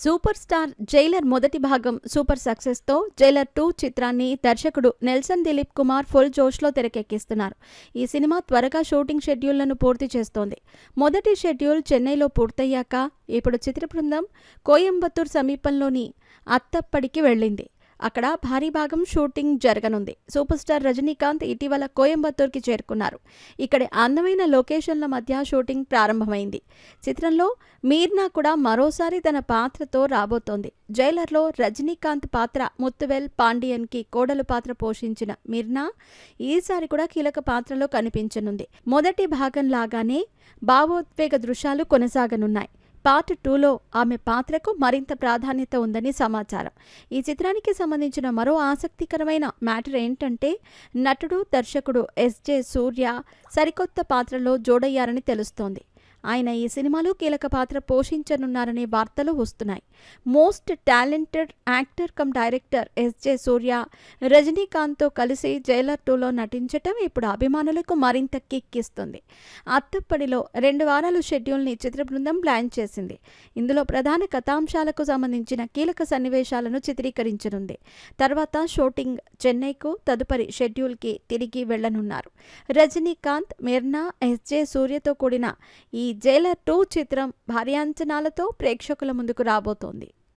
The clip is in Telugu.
సూపర్ స్టార్ జైలర్ మొదటి భాగం సూపర్ సక్సెస్తో జైలర్ 2 చిత్రాన్ని దర్శకుడు నెల్సన్ దిలీప్ కుమార్ ఫుల్ జోష్లో తెరకెక్కిస్తున్నారు. ఈ సినిమా త్వరగా షూటింగ్ షెడ్యూళ్లను పూర్తి చేస్తోంది. మొదటి షెడ్యూల్ చెన్నైలో పూర్తయ్యాక ఇప్పుడు చిత్ర బృందం కోయంబత్తూర్ సమీపంలోని అత్తప్పడికి వెళ్ళింది. అక్కడ భారీ భాగం షూటింగ్ జరగనుంది. సూపర్ స్టార్ రజనీకాంత్ ఇటీవల కోయంబత్తూర్కి చేరుకున్నారు. ఇక్కడి అందమైన లొకేషన్ల మధ్య షూటింగ్ ప్రారంభమైంది. చిత్రంలో మీర్నా కూడా మరోసారి తన పాత్రతో రాబోతోంది. జైలర్లో రజనీకాంత్ పాత్ర ముత్తువేల్ పాండియన్కి కోడలు పాత్ర పోషించిన మీర్నా ఈసారి కూడా కీలక పాత్రలో కనిపించనుంది. మొదటి భాగం లాగానే భావోద్వేగ దృశ్యాలు కొనసాగనున్నాయి. పార్ట్ 2లో ఆమె పాత్రకు మరింత ప్రాధాన్యత ఉందని సమాచారం. ఈ చిత్రానికి సంబంధించిన మరో ఆసక్తికరమైన మ్యాటర్ ఏంటంటే నటుడు దర్శకుడు ఎస్జే సూర్య సరికొత్త పాత్రలో జోడయ్యారని తెలుస్తోంది. ఆయన ఈ సినిమాలో కీలక పాత్ర పోషించనున్నారనే వార్తలు వస్తున్నాయి. Most talented actor cum director SJ Suriya రజనీకాంత్తో కలిసి జైలర్ 2లో నటించటం ఇప్పుడు అభిమానులకు మరింత కిక్ ఇస్తుంది. అత్తప్పడిలో 2 వారాల షెడ్యూల్ని చిత్ర బృందం ప్లాన్ చేసింది. ఇందులో ప్రధాన కథాంశాలకు సంబంధించిన కీలక సన్నివేశాలను చిత్రీకరించనుంది. తర్వాత షూటింగ్ చెన్నైకు తదుపరి షెడ్యూల్కి తిరిగి వెళ్లనున్నారు. రజనీకాంత్, మీర్నా, ఎస్జే సూర్యతో కూడిన ఈ జైలర్ 2 చిత్రం భారీ అంచనాలతో ప్రేక్షకుల ముందుకు రాబోతోంది.